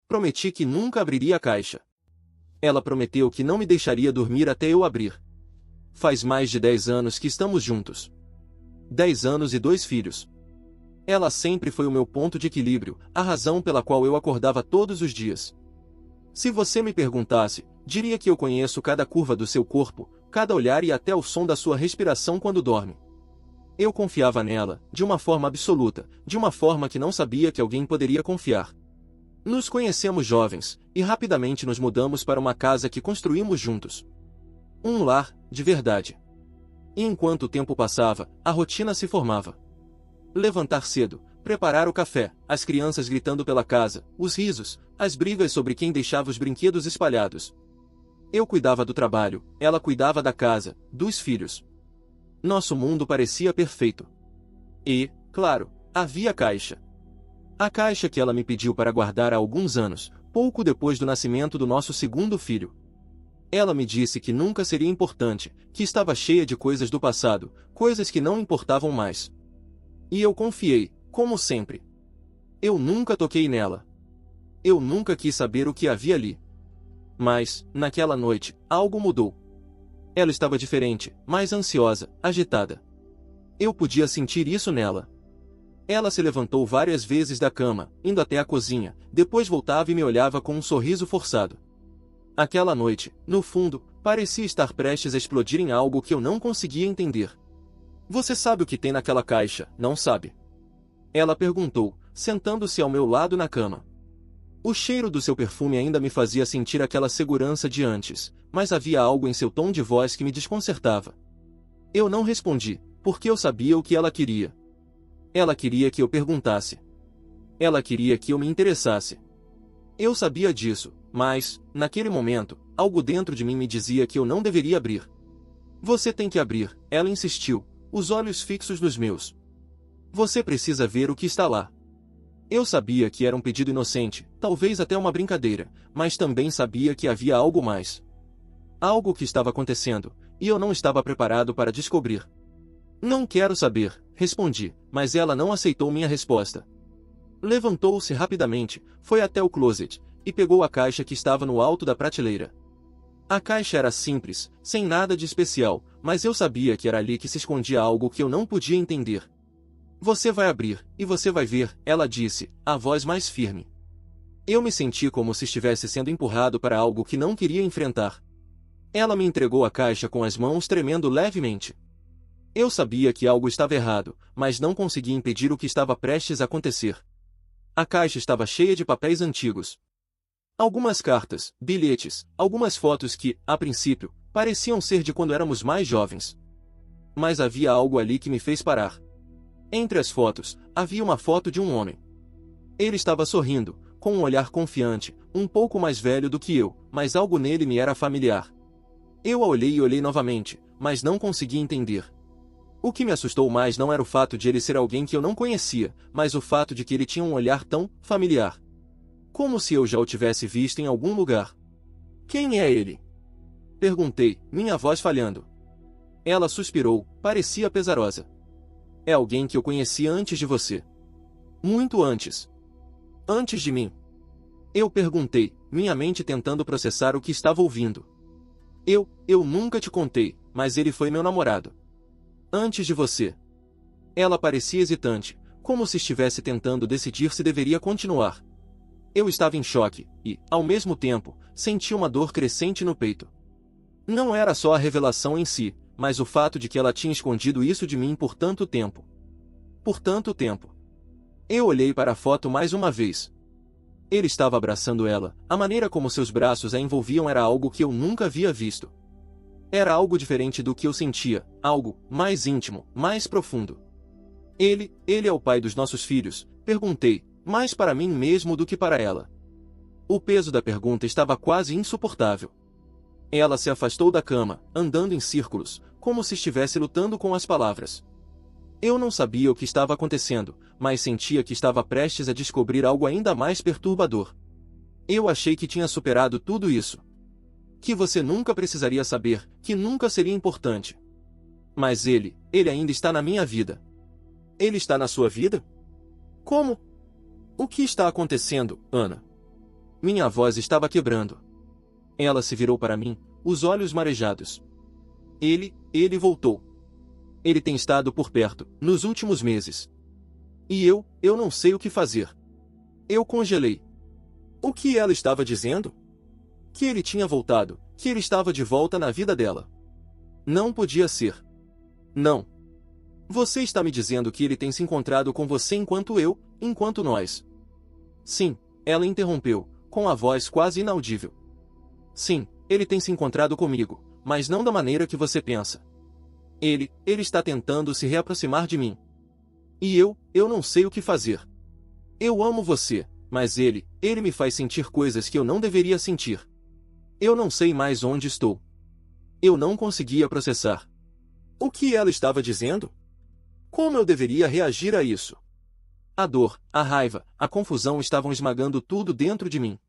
Prometi que nunca abriria a caixa. Ela prometeu que não me deixaria dormir até eu abrir. Faz mais de 10 anos que estamos juntos. 10 anos e 2 filhos. Ela sempre foi o meu ponto de equilíbrio, a razão pela qual eu acordava todos os dias. Se você me perguntasse, diria que eu conheço cada curva do seu corpo, cada olhar e até o som da sua respiração quando dorme. Eu confiava nela, de uma forma absoluta, de uma forma que não sabia que alguém poderia confiar. Nos conhecemos jovens, e rapidamente nos mudamos para uma casa que construímos juntos. Um lar, de verdade. E enquanto o tempo passava, a rotina se formava. Levantar cedo, preparar o café, as crianças gritando pela casa, os risos, as brigas sobre quem deixava os brinquedos espalhados. Eu cuidava do trabalho, ela cuidava da casa, dos filhos. Nosso mundo parecia perfeito. E, claro, havia a caixa. A caixa que ela me pediu para guardar há alguns anos, pouco depois do nascimento do nosso segundo filho. Ela me disse que nunca seria importante, que estava cheia de coisas do passado, coisas que não importavam mais. E eu confiei, como sempre. Eu nunca toquei nela. Eu nunca quis saber o que havia ali. Mas, naquela noite, algo mudou. Ela estava diferente, mais ansiosa, agitada. Eu podia sentir isso nela. Ela se levantou várias vezes da cama, indo até a cozinha, depois voltava e me olhava com um sorriso forçado. Aquela noite, no fundo, parecia estar prestes a explodir em algo que eu não conseguia entender. Você sabe o que tem naquela caixa, não sabe? Ela perguntou, sentando-se ao meu lado na cama. O cheiro do seu perfume ainda me fazia sentir aquela segurança de antes, mas havia algo em seu tom de voz que me desconcertava. Eu não respondi, porque eu sabia o que ela queria. Ela queria que eu perguntasse. Ela queria que eu me interessasse. Eu sabia disso, mas, naquele momento, algo dentro de mim me dizia que eu não deveria abrir. Você tem que abrir, ela insistiu, os olhos fixos nos meus. Você precisa ver o que está lá. Eu sabia que era um pedido inocente, talvez até uma brincadeira, mas também sabia que havia algo mais. Algo que estava acontecendo, e eu não estava preparado para descobrir. Não quero saber, respondi, mas ela não aceitou minha resposta. Levantou-se rapidamente, foi até o closet, e pegou a caixa que estava no alto da prateleira. A caixa era simples, sem nada de especial, mas eu sabia que era ali que se escondia algo que eu não podia entender. Você vai abrir, e você vai ver, ela disse, a voz mais firme. Eu me senti como se estivesse sendo empurrado para algo que não queria enfrentar. Ela me entregou a caixa com as mãos tremendo levemente. Eu sabia que algo estava errado, mas não conseguia impedir o que estava prestes a acontecer. A caixa estava cheia de papéis antigos. Algumas cartas, bilhetes, algumas fotos que, a princípio, pareciam ser de quando éramos mais jovens. Mas havia algo ali que me fez parar. Entre as fotos, havia uma foto de um homem. Ele estava sorrindo, com um olhar confiante, um pouco mais velho do que eu, mas algo nele me era familiar. Eu a olhei e olhei novamente, mas não consegui entender. O que me assustou mais não era o fato de ele ser alguém que eu não conhecia, mas o fato de que ele tinha um olhar tão familiar. Como se eu já o tivesse visto em algum lugar. Quem é ele? Perguntei, minha voz falhando. Ela suspirou, parecia pesarosa. É alguém que eu conhecia antes de você. Muito antes. Antes de mim. Eu perguntei, minha mente tentando processar o que estava ouvindo. Eu nunca te contei, mas ele foi meu namorado. Antes de você. Ela parecia hesitante, como se estivesse tentando decidir se deveria continuar. Eu estava em choque, e, ao mesmo tempo, senti uma dor crescente no peito. Não era só a revelação em si, mas o fato de que ela tinha escondido isso de mim por tanto tempo. Por tanto tempo. Eu olhei para a foto mais uma vez. Ele estava abraçando ela, a maneira como seus braços a envolviam era algo que eu nunca havia visto. Era algo diferente do que eu sentia, algo mais íntimo, mais profundo. Ele é o pai dos nossos filhos, perguntei, mais para mim mesmo do que para ela. O peso da pergunta estava quase insuportável. Ela se afastou da cama, andando em círculos, como se estivesse lutando com as palavras. Eu não sabia o que estava acontecendo, mas sentia que estava prestes a descobrir algo ainda mais perturbador. Eu achei que tinha superado tudo isso. Que você nunca precisaria saber, que nunca seria importante. Mas ele ainda está na minha vida. Ele está na sua vida? Como? O que está acontecendo, Ana? Minha voz estava quebrando. Ela se virou para mim, os olhos marejados. Ele voltou. Ele tem estado por perto, nos últimos meses. E eu não sei o que fazer. Eu congelei. O que ela estava dizendo? Que ele tinha voltado, que ele estava de volta na vida dela. Não podia ser. Não. Você está me dizendo que ele tem se encontrado com você enquanto nós. Sim, ela interrompeu, com a voz quase inaudível. Sim, ele tem se encontrado comigo, mas não da maneira que você pensa. Ele está tentando se reaproximar de mim. E eu não sei o que fazer. Eu amo você, mas ele me faz sentir coisas que eu não deveria sentir. Eu não sei mais onde estou. Eu não conseguia processar. O que ela estava dizendo? Como eu deveria reagir a isso? A dor, a raiva, a confusão estavam esmagando tudo dentro de mim.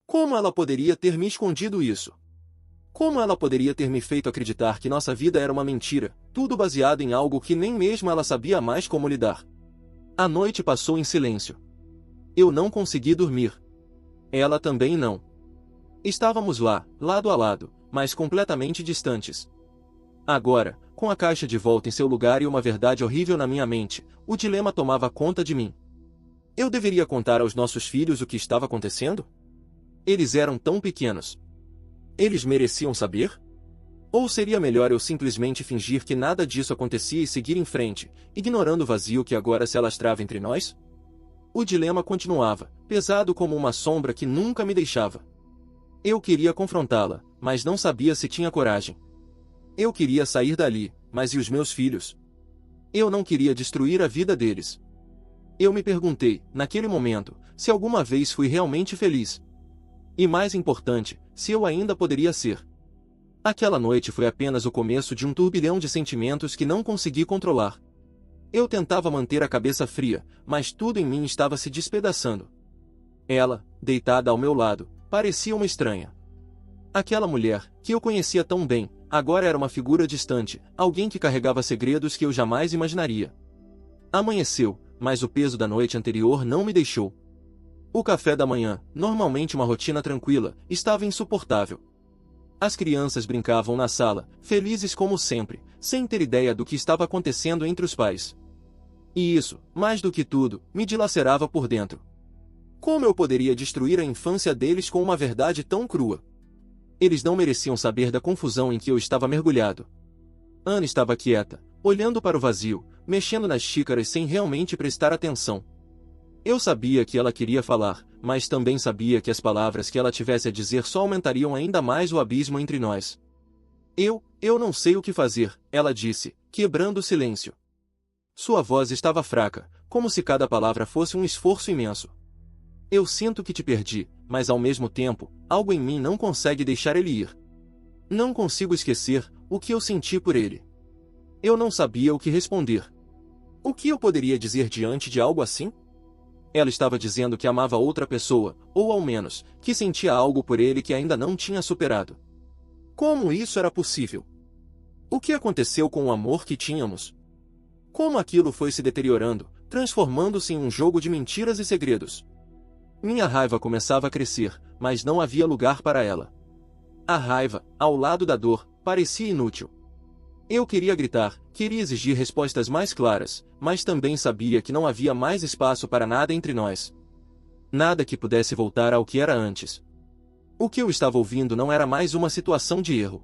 Como ela poderia ter me escondido isso? Como ela poderia ter me feito acreditar que nossa vida era uma mentira, tudo baseado em algo que nem mesmo ela sabia mais como lidar? A noite passou em silêncio. Eu não consegui dormir. Ela também não. Estávamos lá, lado a lado, mas completamente distantes. Agora, com a caixa de volta em seu lugar e uma verdade horrível na minha mente, o dilema tomava conta de mim. Eu deveria contar aos nossos filhos o que estava acontecendo? Eles eram tão pequenos. Eles mereciam saber? Ou seria melhor eu simplesmente fingir que nada disso acontecia e seguir em frente, ignorando o vazio que agora se alastrava entre nós? O dilema continuava, pesado como uma sombra que nunca me deixava. Eu queria confrontá-la, mas não sabia se tinha coragem. Eu queria sair dali, mas e os meus filhos? Eu não queria destruir a vida deles. Eu me perguntei, naquele momento, se alguma vez fui realmente feliz. E mais importante, se eu ainda poderia ser. Aquela noite foi apenas o começo de um turbilhão de sentimentos que não consegui controlar. Eu tentava manter a cabeça fria, mas tudo em mim estava se despedaçando. Ela, deitada ao meu lado, parecia uma estranha. Aquela mulher, que eu conhecia tão bem, agora era uma figura distante, alguém que carregava segredos que eu jamais imaginaria. Amanheceu, mas o peso da noite anterior não me deixou. O café da manhã, normalmente uma rotina tranquila, estava insuportável. As crianças brincavam na sala, felizes como sempre, sem ter ideia do que estava acontecendo entre os pais. E isso, mais do que tudo, me dilacerava por dentro. Como eu poderia destruir a infância deles com uma verdade tão crua? Eles não mereciam saber da confusão em que eu estava mergulhado. Ana estava quieta, olhando para o vazio, mexendo nas xícaras sem realmente prestar atenção. Eu sabia que ela queria falar, mas também sabia que as palavras que ela tivesse a dizer só aumentariam ainda mais o abismo entre nós. Eu não sei o que fazer, ela disse, quebrando o silêncio. Sua voz estava fraca, como se cada palavra fosse um esforço imenso. Eu sinto que te perdi, mas ao mesmo tempo, algo em mim não consegue deixar ele ir. Não consigo esquecer o que eu senti por ele. Eu não sabia o que responder. O que eu poderia dizer diante de algo assim? Ela estava dizendo que amava outra pessoa, ou ao menos, que sentia algo por ele que ainda não tinha superado. Como isso era possível? O que aconteceu com o amor que tínhamos? Como aquilo foi se deteriorando, transformando-se em um jogo de mentiras e segredos? Minha raiva começava a crescer, mas não havia lugar para ela. A raiva, ao lado da dor, parecia inútil. Eu queria gritar, queria exigir respostas mais claras, mas também sabia que não havia mais espaço para nada entre nós. Nada que pudesse voltar ao que era antes. O que eu estava ouvindo não era mais uma situação de erro.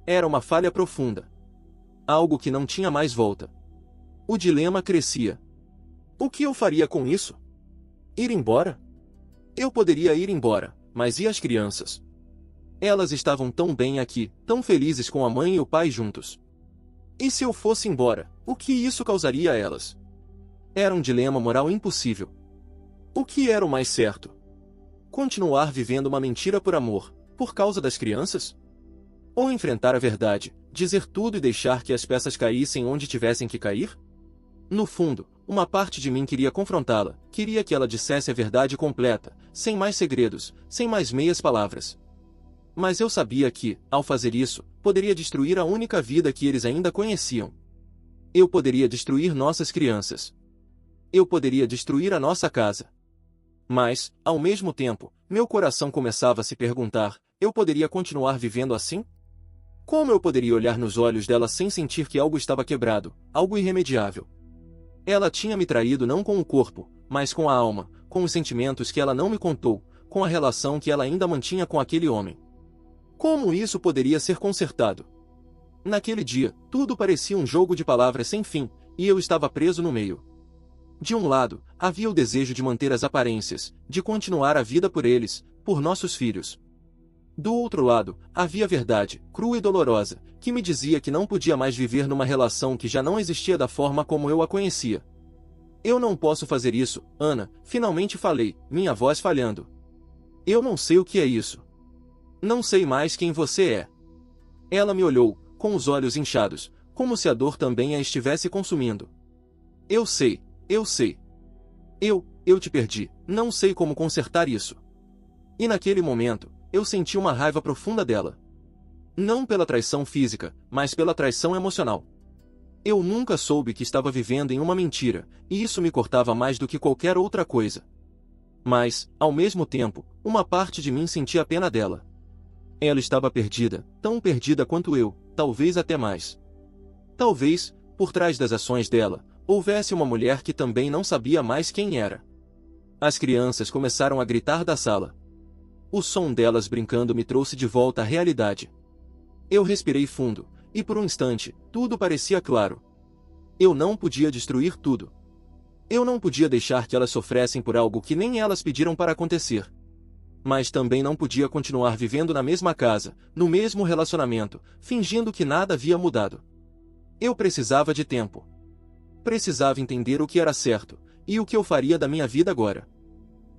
Era uma falha profunda. Algo que não tinha mais volta. O dilema crescia. O que eu faria com isso? Ir embora? Eu poderia ir embora, mas e as crianças? Elas estavam tão bem aqui, tão felizes com a mãe e o pai juntos. E se eu fosse embora, o que isso causaria a elas? Era um dilema moral impossível. O que era o mais certo? Continuar vivendo uma mentira por amor, por causa das crianças? Ou enfrentar a verdade, dizer tudo e deixar que as peças caíssem onde tivessem que cair? No fundo, uma parte de mim queria confrontá-la, queria que ela dissesse a verdade completa, sem mais segredos, sem mais meias palavras. Mas eu sabia que, ao fazer isso, poderia destruir a única vida que eles ainda conheciam. Eu poderia destruir nossas crianças. Eu poderia destruir a nossa casa. Mas, ao mesmo tempo, meu coração começava a se perguntar, eu poderia continuar vivendo assim? Como eu poderia olhar nos olhos dela sem sentir que algo estava quebrado, algo irremediável? Ela tinha me traído não com o corpo, mas com a alma, com os sentimentos que ela não me contou, com a relação que ela ainda mantinha com aquele homem. Como isso poderia ser consertado? Naquele dia, tudo parecia um jogo de palavras sem fim, e eu estava preso no meio. De um lado, havia o desejo de manter as aparências, de continuar a vida por eles, por nossos filhos. Do outro lado, havia a verdade, crua e dolorosa, que me dizia que não podia mais viver numa relação que já não existia da forma como eu a conhecia. Eu não posso fazer isso, Ana, finalmente falei, minha voz falhando. Eu não sei o que é isso. Não sei mais quem você é. Ela me olhou, com os olhos inchados, como se a dor também a estivesse consumindo. Eu sei, eu sei. Eu te perdi, não sei como consertar isso. E naquele momento, eu senti uma raiva profunda dela. Não pela traição física, mas pela traição emocional. Eu nunca soube que estava vivendo em uma mentira, e isso me cortava mais do que qualquer outra coisa. Mas, ao mesmo tempo, uma parte de mim sentia pena dela. Ela estava perdida, tão perdida quanto eu, talvez até mais. Talvez, por trás das ações dela, houvesse uma mulher que também não sabia mais quem era. As crianças começaram a gritar da sala. O som delas brincando me trouxe de volta à realidade. Eu respirei fundo, e por um instante, tudo parecia claro. Eu não podia destruir tudo. Eu não podia deixar que elas sofressem por algo que nem elas pediram para acontecer. Mas também não podia continuar vivendo na mesma casa, no mesmo relacionamento, fingindo que nada havia mudado. Eu precisava de tempo. Precisava entender o que era certo, e o que eu faria da minha vida agora.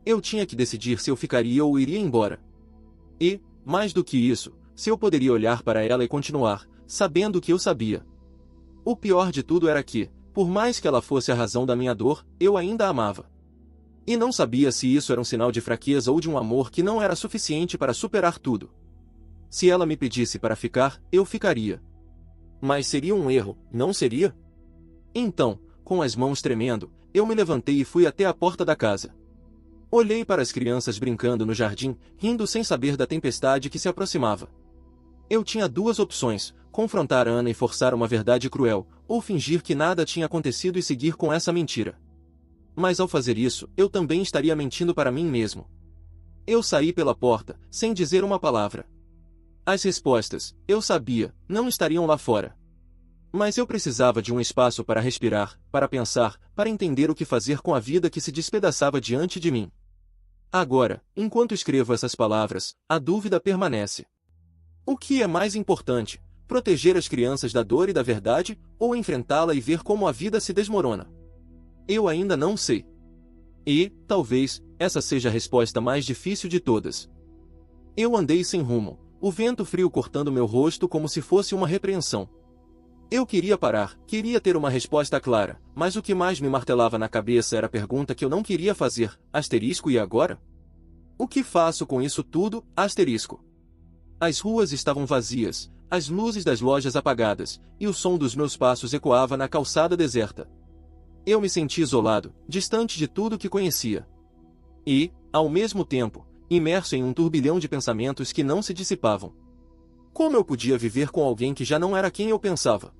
Eu tinha que decidir se eu ficaria ou iria embora. E, mais do que isso, se eu poderia olhar para ela e continuar, sabendo o que eu sabia. O pior de tudo era que, por mais que ela fosse a razão da minha dor, eu ainda a amava. E não sabia se isso era um sinal de fraqueza ou de um amor que não era suficiente para superar tudo. Se ela me pedisse para ficar, eu ficaria. Mas seria um erro, não seria? Então, com as mãos tremendo, eu me levantei e fui até a porta da casa. Olhei para as crianças brincando no jardim, rindo sem saber da tempestade que se aproximava. Eu tinha duas opções, confrontar Ana e forçar uma verdade cruel, ou fingir que nada tinha acontecido e seguir com essa mentira. Mas ao fazer isso, eu também estaria mentindo para mim mesmo. Eu saí pela porta, sem dizer uma palavra. As respostas, eu sabia, não estariam lá fora. Mas eu precisava de um espaço para respirar, para pensar, para entender o que fazer com a vida que se despedaçava diante de mim. Agora, enquanto escrevo essas palavras, a dúvida permanece. O que é mais importante, proteger as crianças da dor e da verdade, ou enfrentá-la e ver como a vida se desmorona? Eu ainda não sei. E, talvez, essa seja a resposta mais difícil de todas. Eu andei sem rumo, o vento frio cortando meu rosto como se fosse uma repreensão. Eu queria parar, queria ter uma resposta clara, mas o que mais me martelava na cabeça era a pergunta que eu não queria fazer, asterisco e agora? O que faço com isso tudo, asterisco? As ruas estavam vazias, as luzes das lojas apagadas, e o som dos meus passos ecoava na calçada deserta. Eu me senti isolado, distante de tudo que conhecia. E, ao mesmo tempo, imerso em um turbilhão de pensamentos que não se dissipavam. Como eu podia viver com alguém que já não era quem eu pensava?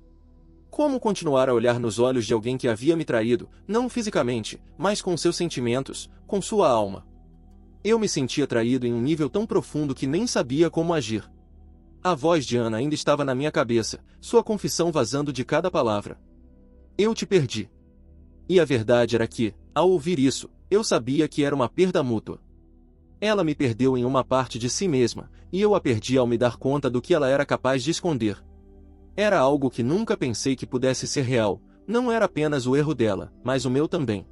Como continuar a olhar nos olhos de alguém que havia me traído, não fisicamente, mas com seus sentimentos, com sua alma? Eu me sentia traído em um nível tão profundo que nem sabia como agir. A voz de Ana ainda estava na minha cabeça, sua confissão vazando de cada palavra. Eu te perdi. E a verdade era que, ao ouvir isso, eu sabia que era uma perda mútua. Ela me perdeu em uma parte de si mesma, e eu a perdi ao me dar conta do que ela era capaz de esconder. Era algo que nunca pensei que pudesse ser real, não era apenas o erro dela, mas o meu também.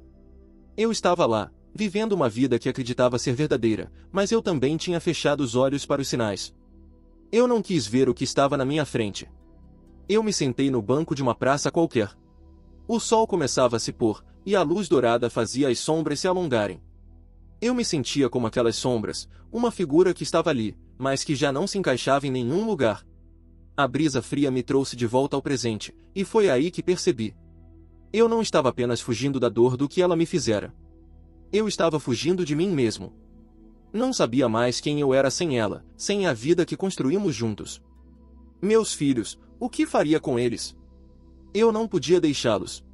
Eu estava lá, vivendo uma vida que acreditava ser verdadeira, mas eu também tinha fechado os olhos para os sinais. Eu não quis ver o que estava na minha frente. Eu me sentei no banco de uma praça qualquer. O sol começava a se pôr, e a luz dourada fazia as sombras se alongarem. Eu me sentia como aquelas sombras, uma figura que estava ali, mas que já não se encaixava em nenhum lugar. A brisa fria me trouxe de volta ao presente, e foi aí que percebi. Eu não estava apenas fugindo da dor do que ela me fizera. Eu estava fugindo de mim mesmo. Não sabia mais quem eu era sem ela, sem a vida que construímos juntos. Meus filhos, o que faria com eles? Eu não podia deixá-los.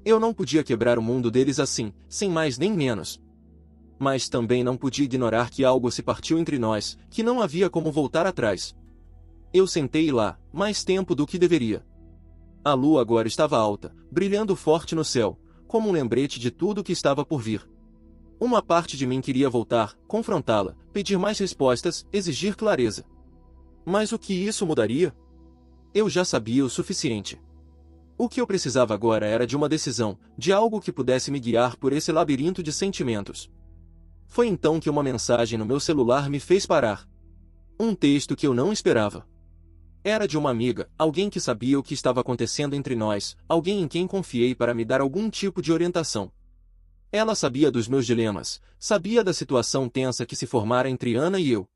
Eu não podia quebrar o mundo deles assim, sem mais nem menos. Mas também não podia ignorar que algo se partiu entre nós, que não havia como voltar atrás. Eu sentei lá, mais tempo do que deveria. A lua agora estava alta, brilhando forte no céu, como um lembrete de tudo o que estava por vir. Uma parte de mim queria voltar, confrontá-la, pedir mais respostas, exigir clareza. Mas o que isso mudaria? Eu já sabia o suficiente. O que eu precisava agora era de uma decisão, de algo que pudesse me guiar por esse labirinto de sentimentos. Foi então que uma mensagem no meu celular me fez parar. Um texto que eu não esperava. Era de uma amiga, alguém que sabia o que estava acontecendo entre nós, alguém em quem confiei para me dar algum tipo de orientação. Ela sabia dos meus dilemas, sabia da situação tensa que se formara entre Ana e eu.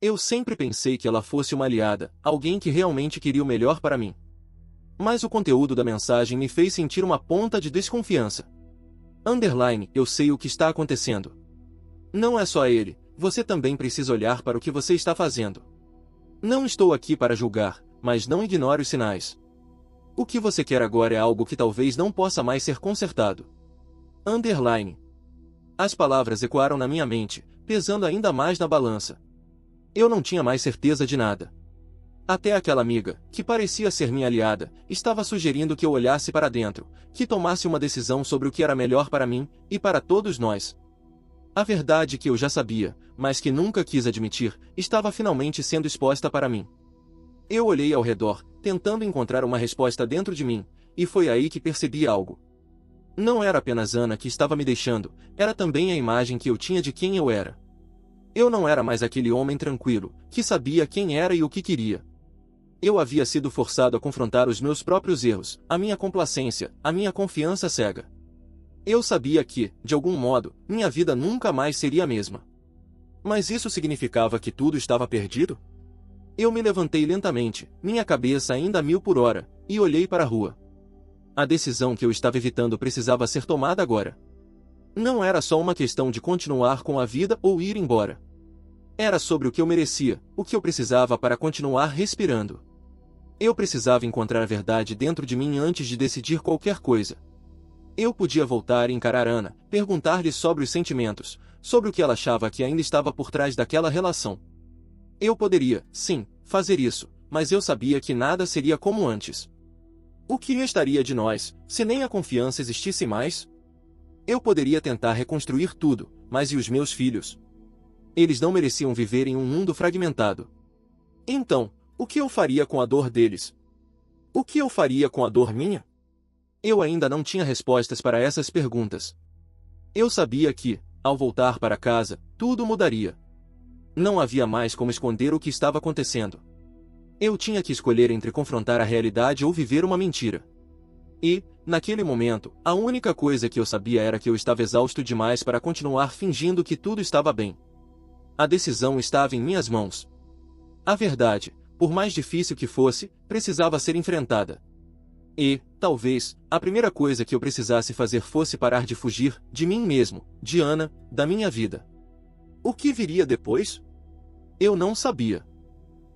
Eu sempre pensei que ela fosse uma aliada, alguém que realmente queria o melhor para mim. Mas o conteúdo da mensagem me fez sentir uma ponta de desconfiança. Eu sei o que está acontecendo. Não é só ele, você também precisa olhar para o que você está fazendo. Não estou aqui para julgar, mas não ignore os sinais. O que você quer agora é algo que talvez não possa mais ser consertado. As palavras ecoaram na minha mente, pesando ainda mais na balança. Eu não tinha mais certeza de nada. Até aquela amiga, que parecia ser minha aliada, estava sugerindo que eu olhasse para dentro, que tomasse uma decisão sobre o que era melhor para mim, e para todos nós. A verdade que eu já sabia, mas que nunca quis admitir, estava finalmente sendo exposta para mim. Eu olhei ao redor, tentando encontrar uma resposta dentro de mim, e foi aí que percebi algo. Não era apenas Ana que estava me deixando, era também a imagem que eu tinha de quem eu era. Eu não era mais aquele homem tranquilo, que sabia quem era e o que queria. Eu havia sido forçado a confrontar os meus próprios erros, a minha complacência, a minha confiança cega. Eu sabia que, de algum modo, minha vida nunca mais seria a mesma. Mas isso significava que tudo estava perdido? Eu me levantei lentamente, minha cabeça ainda a 1000 por hora, e olhei para a rua. A decisão que eu estava evitando precisava ser tomada agora. Não era só uma questão de continuar com a vida ou ir embora. Era sobre o que eu merecia, o que eu precisava para continuar respirando. Eu precisava encontrar a verdade dentro de mim antes de decidir qualquer coisa. Eu podia voltar e encarar Ana, perguntar-lhe sobre os sentimentos, sobre o que ela achava que ainda estava por trás daquela relação. Eu poderia, sim, fazer isso, mas eu sabia que nada seria como antes. O que restaria de nós, se nem a confiança existisse mais? Eu poderia tentar reconstruir tudo, mas e os meus filhos? Eles não mereciam viver em um mundo fragmentado. Então, o que eu faria com a dor deles? O que eu faria com a dor minha? Eu ainda não tinha respostas para essas perguntas. Eu sabia que, ao voltar para casa, tudo mudaria. Não havia mais como esconder o que estava acontecendo. Eu tinha que escolher entre confrontar a realidade ou viver uma mentira. E, naquele momento, a única coisa que eu sabia era que eu estava exausto demais para continuar fingindo que tudo estava bem. A decisão estava em minhas mãos. A verdade, por mais difícil que fosse, precisava ser enfrentada. E, talvez, a primeira coisa que eu precisasse fazer fosse parar de fugir, de mim mesmo, de Ana, da minha vida. O que viria depois? Eu não sabia.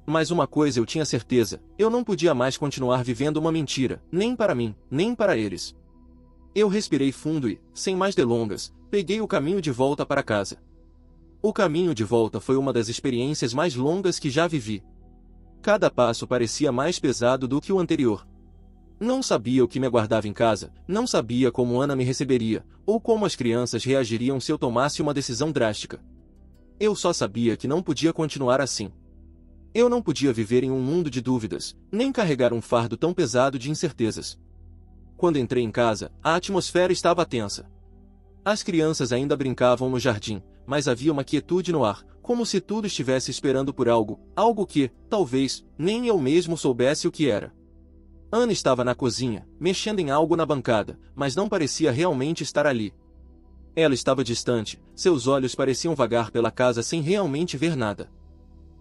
Mas uma coisa eu tinha certeza, eu não podia mais continuar vivendo uma mentira, nem para mim, nem para eles. Eu respirei fundo e, sem mais delongas, peguei o caminho de volta para casa. O caminho de volta foi uma das experiências mais longas que já vivi. Cada passo parecia mais pesado do que o anterior. Não sabia o que me aguardava em casa, não sabia como Ana me receberia, ou como as crianças reagiriam se eu tomasse uma decisão drástica. Eu só sabia que não podia continuar assim. Eu não podia viver em um mundo de dúvidas, nem carregar um fardo tão pesado de incertezas. Quando entrei em casa, a atmosfera estava tensa. As crianças ainda brincavam no jardim, mas havia uma quietude no ar, como se tudo estivesse esperando por algo, algo que, talvez, nem eu mesmo soubesse o que era. Ana estava na cozinha, mexendo em algo na bancada, mas não parecia realmente estar ali. Ela estava distante, seus olhos pareciam vagar pela casa sem realmente ver nada.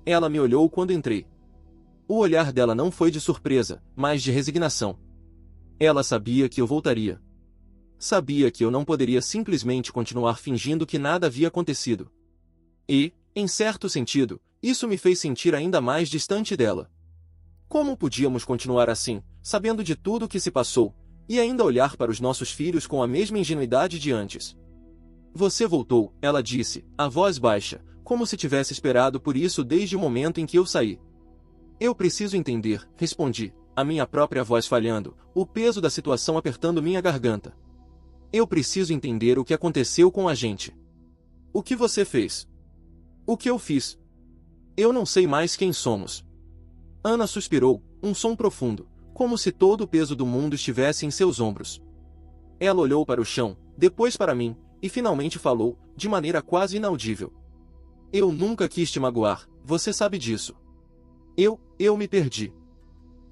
Ela me olhou quando entrei. O olhar dela não foi de surpresa, mas de resignação. Ela sabia que eu voltaria. Sabia que eu não poderia simplesmente continuar fingindo que nada havia acontecido. E, em certo sentido, isso me fez sentir ainda mais distante dela. Como podíamos continuar assim, sabendo de tudo o que se passou, e ainda olhar para os nossos filhos com a mesma ingenuidade de antes? Você voltou, ela disse, a voz baixa, como se tivesse esperado por isso desde o momento em que eu saí. Eu preciso entender, respondi, a minha própria voz falhando, o peso da situação apertando minha garganta. Eu preciso entender o que aconteceu com a gente. O que você fez? O que eu fiz? Eu não sei mais quem somos. Ana suspirou, um som profundo, como se todo o peso do mundo estivesse em seus ombros. Ela olhou para o chão, depois para mim, e finalmente falou, de maneira quase inaudível. Eu nunca quis te magoar, você sabe disso. Eu me perdi.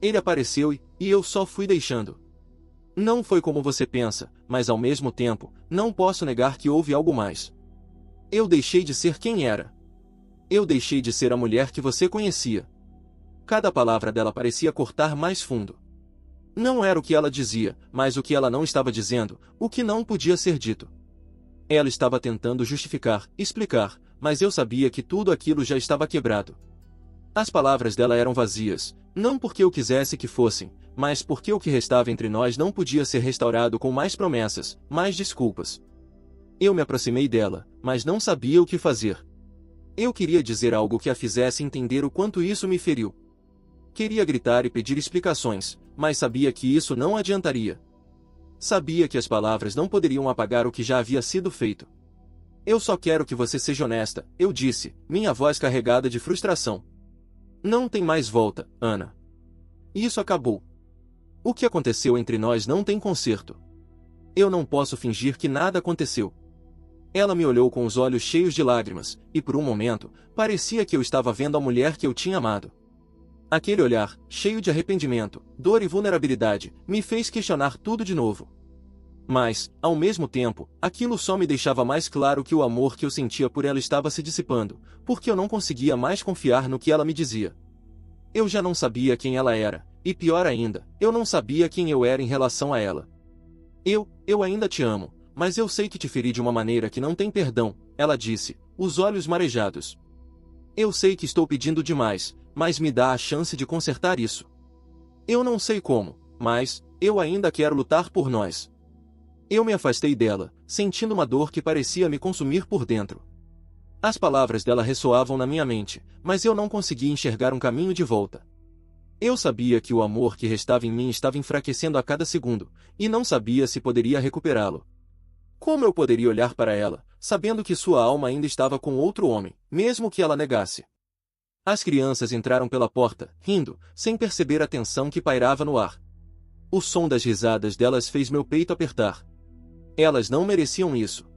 Ele apareceu e eu só fui deixando. Não foi como você pensa, mas ao mesmo tempo, não posso negar que houve algo mais. Eu deixei de ser quem era. Eu deixei de ser a mulher que você conhecia. Cada palavra dela parecia cortar mais fundo. Não era o que ela dizia, mas o que ela não estava dizendo, o que não podia ser dito. Ela estava tentando justificar, explicar, mas eu sabia que tudo aquilo já estava quebrado. As palavras dela eram vazias, não porque eu quisesse que fossem, mas porque o que restava entre nós não podia ser restaurado com mais promessas, mais desculpas. Eu me aproximei dela, mas não sabia o que fazer. Eu queria dizer algo que a fizesse entender o quanto isso me feriu. Queria gritar e pedir explicações, mas sabia que isso não adiantaria. Sabia que as palavras não poderiam apagar o que já havia sido feito. Eu só quero que você seja honesta, eu disse, minha voz carregada de frustração. Não tem mais volta, Ana. Isso acabou. O que aconteceu entre nós não tem conserto. Eu não posso fingir que nada aconteceu. Ela me olhou com os olhos cheios de lágrimas, e por um momento, parecia que eu estava vendo a mulher que eu tinha amado. Aquele olhar, cheio de arrependimento, dor e vulnerabilidade, me fez questionar tudo de novo. Mas, ao mesmo tempo, aquilo só me deixava mais claro que o amor que eu sentia por ela estava se dissipando, porque eu não conseguia mais confiar no que ela me dizia. Eu já não sabia quem ela era, e pior ainda, eu não sabia quem eu era em relação a ela. Eu ainda te amo, mas eu sei que te feri de uma maneira que não tem perdão, ela disse, os olhos marejados. Eu sei que estou pedindo demais, mas me dá a chance de consertar isso. Eu não sei como, mas eu ainda quero lutar por nós. Eu me afastei dela, sentindo uma dor que parecia me consumir por dentro. As palavras dela ressoavam na minha mente, mas eu não conseguia enxergar um caminho de volta. Eu sabia que o amor que restava em mim estava enfraquecendo a cada segundo, e não sabia se poderia recuperá-lo. Como eu poderia olhar para ela, sabendo que sua alma ainda estava com outro homem, mesmo que ela negasse? As crianças entraram pela porta, rindo, sem perceber a tensão que pairava no ar. O som das risadas delas fez meu peito apertar. Elas não mereciam isso.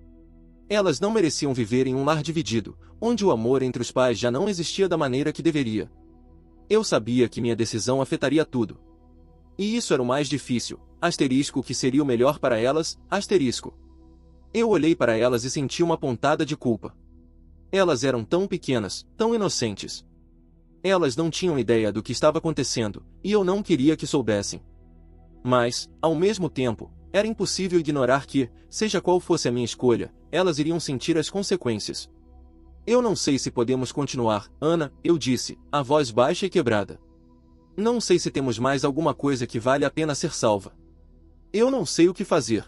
Elas não mereciam viver em um lar dividido, onde o amor entre os pais já não existia da maneira que deveria. Eu sabia que minha decisão afetaria tudo. E isso era o mais difícil, asterisco que seria o melhor para elas, asterisco. Eu olhei para elas e senti uma pontada de culpa. Elas eram tão pequenas, tão inocentes. Elas não tinham ideia do que estava acontecendo, e eu não queria que soubessem. Mas, ao mesmo tempo, era impossível ignorar que, seja qual fosse a minha escolha, elas iriam sentir as consequências. Eu não sei se podemos continuar, Ana, eu disse, a voz baixa e quebrada. Não sei se temos mais alguma coisa que vale a pena ser salva. Eu não sei o que fazer.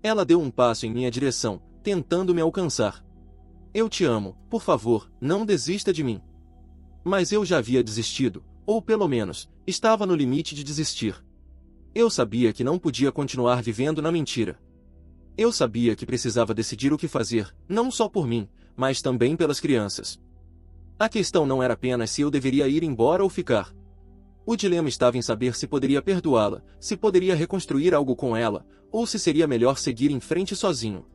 Ela deu um passo em minha direção, tentando me alcançar. Eu te amo, por favor, não desista de mim. Mas eu já havia desistido, ou pelo menos, estava no limite de desistir. Eu sabia que não podia continuar vivendo na mentira. Eu sabia que precisava decidir o que fazer, não só por mim, mas também pelas crianças. A questão não era apenas se eu deveria ir embora ou ficar. O dilema estava em saber se poderia perdoá-la, se poderia reconstruir algo com ela, ou se seria melhor seguir em frente sozinho.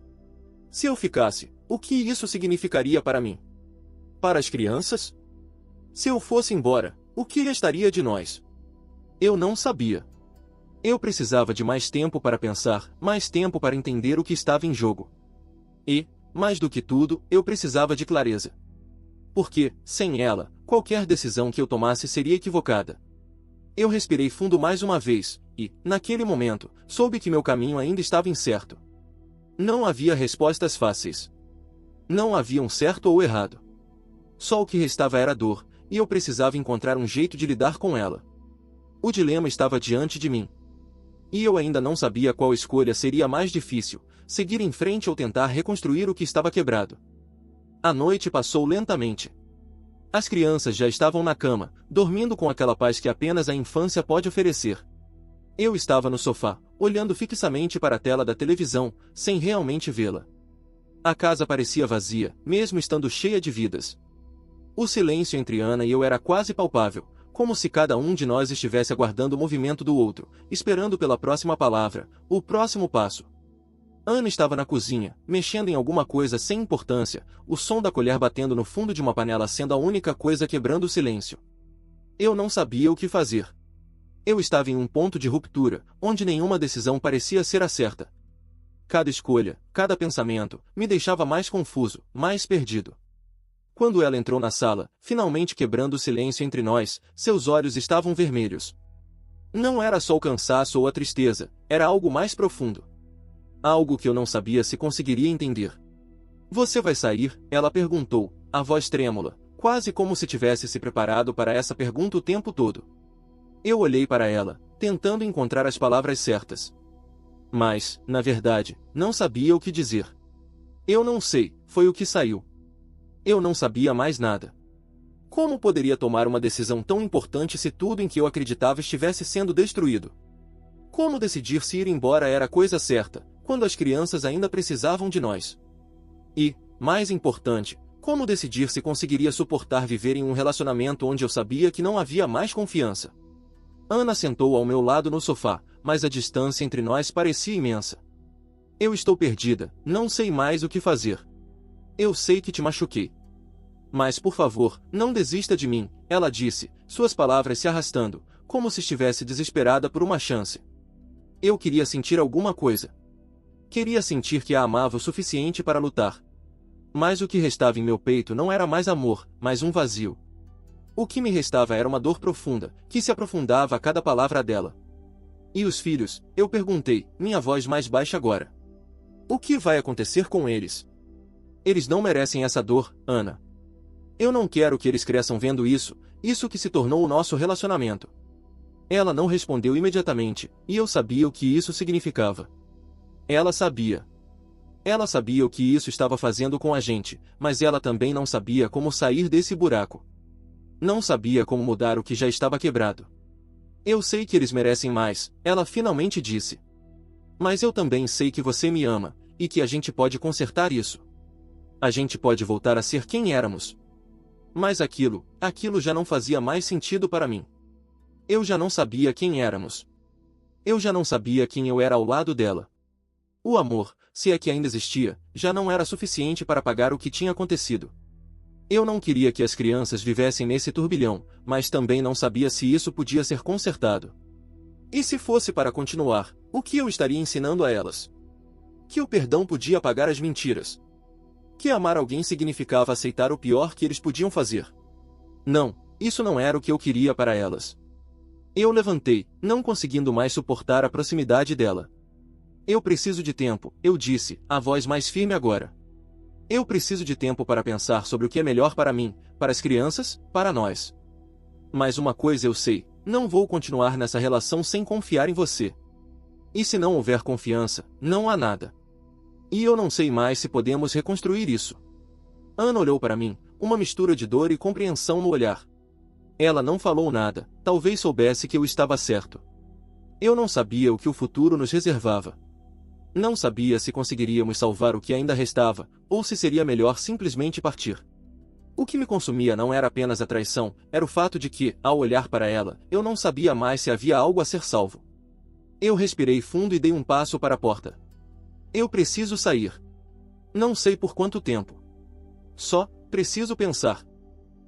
Se eu ficasse, o que isso significaria para mim? Para as crianças? Se eu fosse embora, o que restaria de nós? Eu não sabia. Eu precisava de mais tempo para pensar, mais tempo para entender o que estava em jogo. E, mais do que tudo, eu precisava de clareza. Porque, sem ela, qualquer decisão que eu tomasse seria equivocada. Eu respirei fundo mais uma vez, e, naquele momento, soube que meu caminho ainda estava incerto. Não havia respostas fáceis. Não havia um certo ou errado. Só o que restava era dor, e eu precisava encontrar um jeito de lidar com ela. O dilema estava diante de mim. E eu ainda não sabia qual escolha seria mais difícil, seguir em frente ou tentar reconstruir o que estava quebrado. A noite passou lentamente. As crianças já estavam na cama, dormindo com aquela paz que apenas a infância pode oferecer. Eu estava no sofá, olhando fixamente para a tela da televisão, sem realmente vê-la. A casa parecia vazia, mesmo estando cheia de vidas. O silêncio entre Ana e eu era quase palpável, como se cada um de nós estivesse aguardando o movimento do outro, esperando pela próxima palavra, o próximo passo. Ana estava na cozinha, mexendo em alguma coisa sem importância, o som da colher batendo no fundo de uma panela sendo a única coisa quebrando o silêncio. Eu não sabia o que fazer. Eu estava em um ponto de ruptura, onde nenhuma decisão parecia ser a certa. Cada escolha, cada pensamento, me deixava mais confuso, mais perdido. Quando ela entrou na sala, finalmente quebrando o silêncio entre nós, seus olhos estavam vermelhos. Não era só o cansaço ou a tristeza, era algo mais profundo. Algo que eu não sabia se conseguiria entender. Você vai sair? Ela perguntou, a voz trêmula, quase como se tivesse se preparado para essa pergunta o tempo todo. Eu olhei para ela, tentando encontrar as palavras certas. Mas, na verdade, não sabia o que dizer. Eu não sei, foi o que saiu. Eu não sabia mais nada. Como poderia tomar uma decisão tão importante se tudo em que eu acreditava estivesse sendo destruído? Como decidir se ir embora era a coisa certa, quando as crianças ainda precisavam de nós? E, mais importante, como decidir se conseguiria suportar viver em um relacionamento onde eu sabia que não havia mais confiança? Ana sentou ao meu lado no sofá, mas a distância entre nós parecia imensa. Eu estou perdida, não sei mais o que fazer. Eu sei que te machuquei. Mas por favor, não desista de mim, ela disse, suas palavras se arrastando, como se estivesse desesperada por uma chance. Eu queria sentir alguma coisa. Queria sentir que a amava o suficiente para lutar. Mas o que restava em meu peito não era mais amor, mas um vazio. O que me restava era uma dor profunda, que se aprofundava a cada palavra dela. E os filhos? Eu perguntei, minha voz mais baixa agora. O que vai acontecer com eles? Eles não merecem essa dor, Ana. Eu não quero que eles cresçam vendo isso que se tornou o nosso relacionamento. Ela não respondeu imediatamente, e eu sabia o que isso significava. Ela sabia. Ela sabia o que isso estava fazendo com a gente, mas ela também não sabia como sair desse buraco. Não sabia como mudar o que já estava quebrado. Eu sei que eles merecem mais, ela finalmente disse. Mas eu também sei que você me ama, e que a gente pode consertar isso. A gente pode voltar a ser quem éramos. Mas aquilo já não fazia mais sentido para mim. Eu já não sabia quem éramos. Eu já não sabia quem eu era ao lado dela. O amor, se é que ainda existia, já não era suficiente para apagar o que tinha acontecido. Eu não queria que as crianças vivessem nesse turbilhão, mas também não sabia se isso podia ser consertado. E se fosse para continuar, o que eu estaria ensinando a elas? Que o perdão podia apagar as mentiras. Que amar alguém significava aceitar o pior que eles podiam fazer. Não, isso não era o que eu queria para elas. Eu levantei, não conseguindo mais suportar a proximidade dela. Eu preciso de tempo, eu disse, a voz mais firme agora. Eu preciso de tempo para pensar sobre o que é melhor para mim, para as crianças, para nós. Mas uma coisa eu sei, não vou continuar nessa relação sem confiar em você. E se não houver confiança, não há nada. E eu não sei mais se podemos reconstruir isso. Ana olhou para mim, uma mistura de dor e compreensão no olhar. Ela não falou nada, talvez soubesse que eu estava certo. Eu não sabia o que o futuro nos reservava. Não sabia se conseguiríamos salvar o que ainda restava, ou se seria melhor simplesmente partir. O que me consumia não era apenas a traição, era o fato de que, ao olhar para ela, eu não sabia mais se havia algo a ser salvo. Eu respirei fundo e dei um passo para a porta. Eu preciso sair. Não sei por quanto tempo. Só, preciso pensar.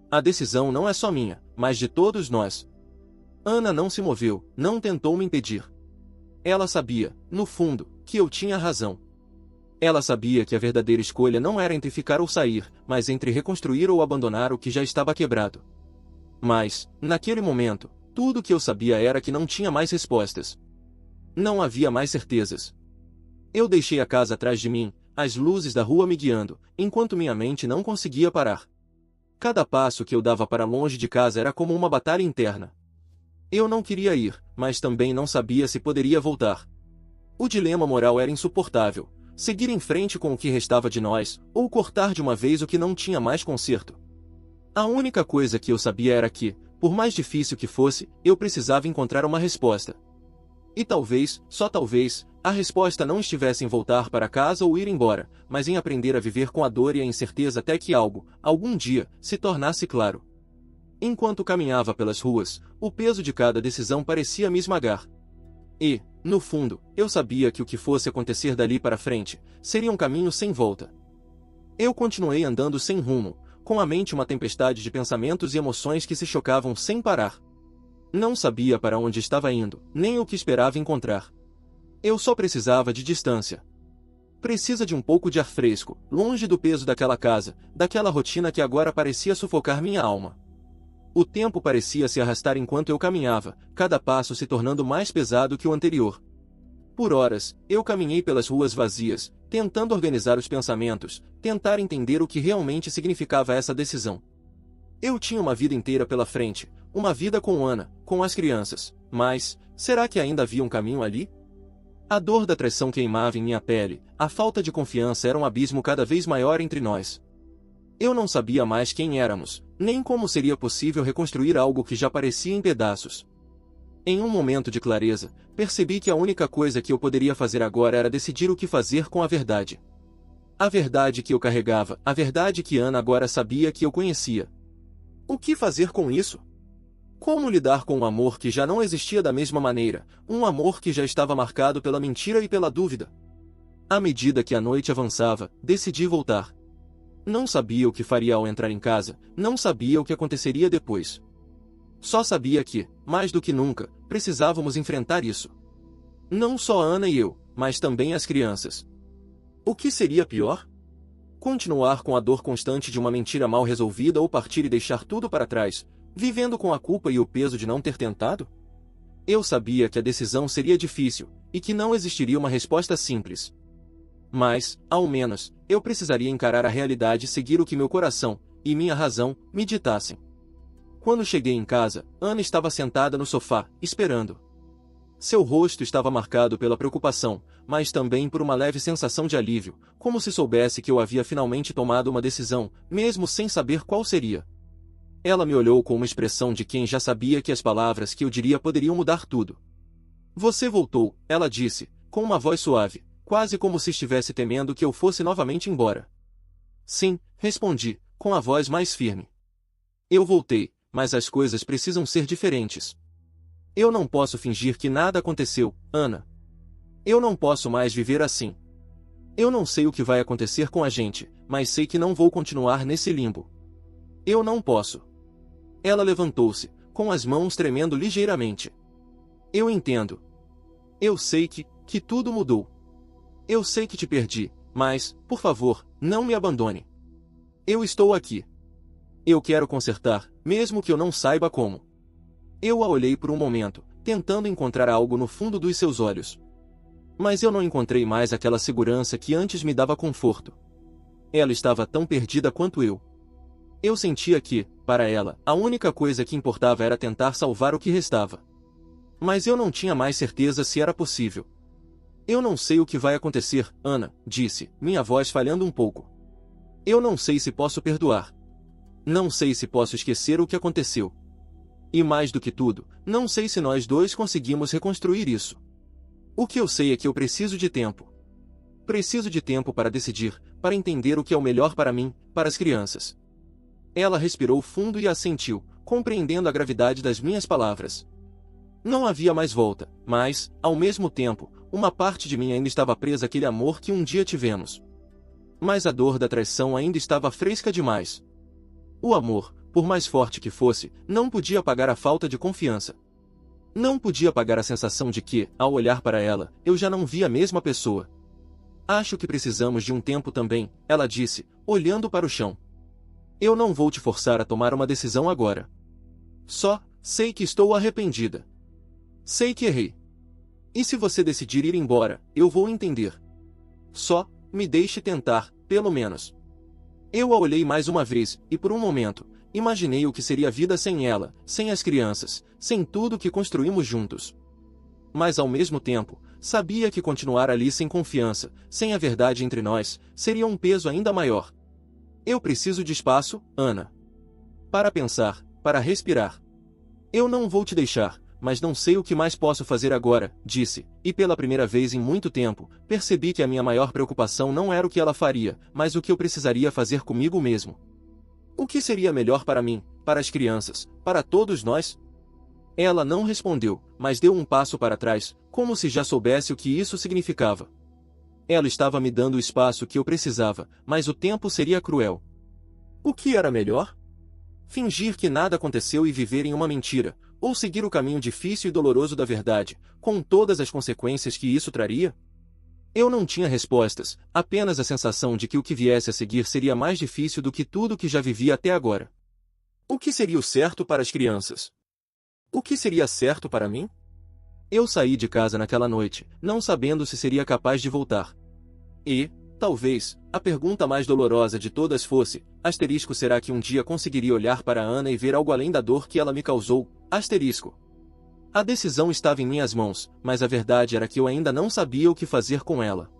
A decisão não é só minha, mas de todos nós. Ana não se moveu, não tentou me impedir. Ela sabia, no fundo, que eu tinha razão. Ela sabia que a verdadeira escolha não era entre ficar ou sair, mas entre reconstruir ou abandonar o que já estava quebrado. Mas, naquele momento, Tudo que eu sabia era que não tinha mais respostas. Não havia mais certezas. Eu deixei a casa atrás de mim, as luzes da rua me guiando, enquanto minha mente não conseguia parar. Cada passo que eu dava para longe de casa era como uma batalha interna. Eu não queria ir, mas também não sabia se poderia voltar. O dilema moral era insuportável: seguir em frente com o que restava de nós, ou cortar de uma vez o que não tinha mais conserto. A única coisa que eu sabia era que, por mais difícil que fosse, eu precisava encontrar uma resposta. E talvez, só talvez, a resposta não estivesse em voltar para casa ou ir embora, mas em aprender a viver com a dor e a incerteza até que algo, algum dia, se tornasse claro. Enquanto caminhava pelas ruas, o peso de cada decisão parecia me esmagar. E, no fundo, eu sabia que o que fosse acontecer dali para frente, seria um caminho sem volta. Eu continuei andando sem rumo, com a mente uma tempestade de pensamentos e emoções que se chocavam sem parar. Não sabia para onde estava indo, nem o que esperava encontrar. Eu só precisava de distância. Precisa de um pouco de ar fresco, longe do peso daquela casa, daquela rotina que agora parecia sufocar minha alma. O tempo parecia se arrastar enquanto eu caminhava, cada passo se tornando mais pesado que o anterior. Por horas, eu caminhei pelas ruas vazias, tentando organizar os pensamentos, tentar entender o que realmente significava essa decisão. Eu tinha uma vida inteira pela frente, uma vida com Ana, com as crianças, mas, será que ainda havia um caminho ali? A dor da traição queimava em minha pele, a falta de confiança era um abismo cada vez maior entre nós. Eu não sabia mais quem éramos, nem como seria possível reconstruir algo que já parecia em pedaços. Em um momento de clareza, percebi que a única coisa que eu poderia fazer agora era decidir o que fazer com a verdade. A verdade que eu carregava, a verdade que Ana agora sabia que eu conhecia. O que fazer com isso? Como lidar com um amor que já não existia da mesma maneira, um amor que já estava marcado pela mentira e pela dúvida? À medida que a noite avançava, decidi voltar. Não sabia o que faria ao entrar em casa, não sabia o que aconteceria depois. Só sabia que, mais do que nunca, precisávamos enfrentar isso. Não só Ana e eu, mas também as crianças. O que seria pior? Continuar com a dor constante de uma mentira mal resolvida ou partir e deixar tudo para trás, vivendo com a culpa e o peso de não ter tentado? Eu sabia que a decisão seria difícil, e que não existiria uma resposta simples. Mas, ao menos, eu precisaria encarar a realidade e seguir o que meu coração, e minha razão, me ditassem. Quando cheguei em casa, Ana estava sentada no sofá, esperando. Seu rosto estava marcado pela preocupação, mas também por uma leve sensação de alívio, como se soubesse que eu havia finalmente tomado uma decisão, mesmo sem saber qual seria. Ela me olhou com uma expressão de quem já sabia que as palavras que eu diria poderiam mudar tudo. Você voltou, ela disse, com uma voz suave, quase como se estivesse temendo que eu fosse novamente embora. Sim, respondi, com a voz mais firme. Eu voltei, mas as coisas precisam ser diferentes. Eu não posso fingir que nada aconteceu, Ana. Eu não posso mais viver assim. Eu não sei o que vai acontecer com a gente, mas sei que não vou continuar nesse limbo. Eu não posso. Ela levantou-se, com as mãos tremendo ligeiramente. Eu entendo. Eu sei que tudo mudou. Eu sei que te perdi, mas, por favor, não me abandone. Eu estou aqui. Eu quero consertar, mesmo que eu não saiba como. Eu a olhei por um momento, tentando encontrar algo no fundo dos seus olhos. Mas eu não encontrei mais aquela segurança que antes me dava conforto. Ela estava tão perdida quanto eu. Eu sentia que, para ela, a única coisa que importava era tentar salvar o que restava. Mas eu não tinha mais certeza se era possível. Eu não sei o que vai acontecer, Ana, disse, minha voz falhando um pouco. Eu não sei se posso perdoar. Não sei se posso esquecer o que aconteceu. E mais do que tudo, não sei se nós dois conseguimos reconstruir isso. O que eu sei é que eu preciso de tempo. Preciso de tempo para decidir, para entender o que é o melhor para mim, para as crianças. Ela respirou fundo e assentiu, compreendendo a gravidade das minhas palavras. Não havia mais volta, mas, ao mesmo tempo, uma parte de mim ainda estava presa àquele amor que um dia tivemos. Mas a dor da traição ainda estava fresca demais. O amor, por mais forte que fosse, não podia apagar a falta de confiança. Não podia apagar a sensação de que, ao olhar para ela, eu já não via a mesma pessoa. Acho que precisamos de um tempo também, ela disse, olhando para o chão. Eu não vou te forçar a tomar uma decisão agora. Só, Sei que estou arrependida. Sei que errei. E se você decidir ir embora, eu vou entender. Só, me deixe tentar, pelo menos. Eu a olhei mais uma vez, e por um momento, imaginei o que seria a vida sem ela, sem as crianças, sem tudo que construímos juntos. Mas ao mesmo tempo, sabia que continuar ali sem confiança, sem a verdade entre nós, seria um peso ainda maior. Eu preciso de espaço, Ana. Para pensar, para respirar. Eu não vou te deixar, mas não sei o que mais posso fazer agora, disse, e pela primeira vez em muito tempo, percebi que a minha maior preocupação não era o que ela faria, mas o que eu precisaria fazer comigo mesmo. O que seria melhor para mim, para as crianças, para todos nós? Ela não respondeu, mas deu um passo para trás, como se já soubesse o que isso significava. Ela estava me dando o espaço que eu precisava, mas o tempo seria cruel. O que era melhor? Fingir que nada aconteceu e viver em uma mentira, ou seguir o caminho difícil e doloroso da verdade, com todas as consequências que isso traria? Eu não tinha respostas, apenas a sensação de que o que viesse a seguir seria mais difícil do que tudo que já vivia até agora. O que seria o certo para as crianças? O que seria certo para mim? Eu saí de casa naquela noite, não sabendo se seria capaz de voltar. E, talvez, a pergunta mais dolorosa de todas fosse, será que um dia conseguiria olhar para Ana e ver algo além da dor que ela me causou? A decisão estava em minhas mãos, mas a verdade era que eu ainda não sabia o que fazer com ela.